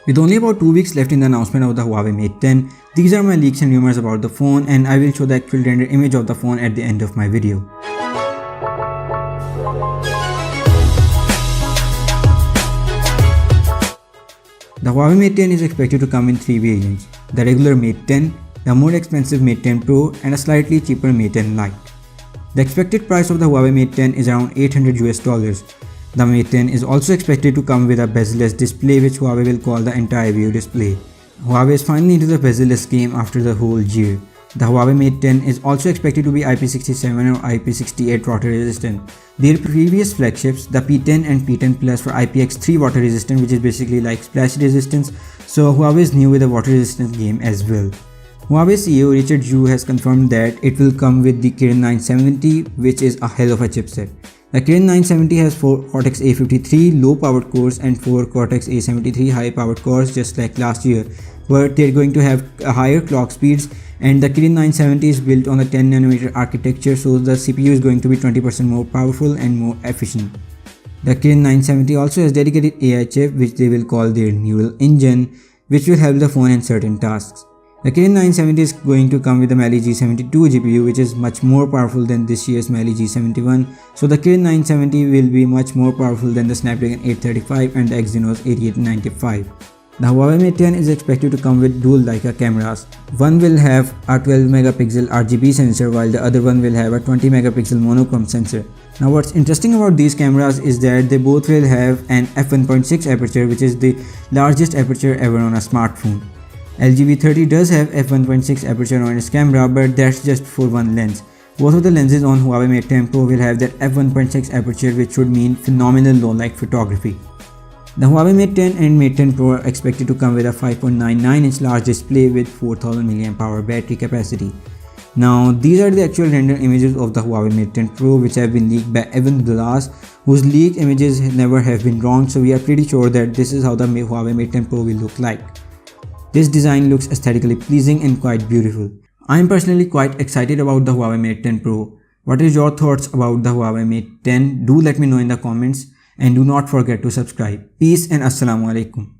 With only about 2 weeks left in the announcement of the Huawei Mate 10, these are my leaks and rumors about the phone, and I will show the actual render image of the phone at the end of my video. The Huawei Mate 10 is expected to come in 3 variants: the regular Mate 10, the more expensive Mate 10 Pro, and a slightly cheaper Mate 10 Lite. The expected price of the Huawei Mate 10 is around $800. The Mate 10 is also expected to come with a bezel-less display, which Huawei will call the entire-view display. Huawei is finally into the bezel-less game after the whole year. The Huawei Mate 10 is also expected to be IP67 or IP68 water resistant. Their previous flagships, the P10 and P10 Plus, were IPX3 water resistant, which is basically like splash resistance, so Huawei is new with the water resistance game as well. Huawei CEO Richard Zhu has confirmed that it will come with the Kirin 970, which is a hell of a chipset. The Kirin 970 has 4 Cortex A53 low-powered cores and 4 Cortex A73 high-powered cores, just like last year, but they're going to have higher clock speeds, and the Kirin 970 is built on the 10nm architecture, so the CPU is going to be 20% more powerful and more efficient. The Kirin 970 also has dedicated AI chip, which they will call their neural engine, which will help the phone in certain tasks. The Kirin 970 is going to come with the Mali G72 GPU, which is much more powerful than this year's Mali G71, so the Kirin 970 will be much more powerful than the Snapdragon 835 and the Exynos 8895. The Huawei Mate 10 is expected to come with dual Leica cameras. One will have a 12MP RGB sensor, while the other one will have a 20MP monochrome sensor. Now what's interesting about these cameras is that they both will have an f1.6 aperture, which is the largest aperture ever on a smartphone. LG V30 does have f1.6 aperture on its camera, but that's just for one lens. Both of the lenses on Huawei Mate 10 Pro will have that f1.6 aperture, which should mean phenomenal low light photography. The Huawei Mate 10 and Mate 10 Pro are expected to come with a 5.99-inch large display with 4000 mAh battery capacity. Now these are the actual render images of the Huawei Mate 10 Pro, which have been leaked by Evan Glass, whose leaked images never have been wrong, so we are pretty sure that this is how the Huawei Mate 10 Pro will look like. This design looks aesthetically pleasing and quite beautiful. I am personally quite excited about the Huawei Mate 10 Pro. What is your thoughts about the Huawei Mate 10? Do let me know in the comments, and do not forget to subscribe. Peace and Assalamu Alaikum.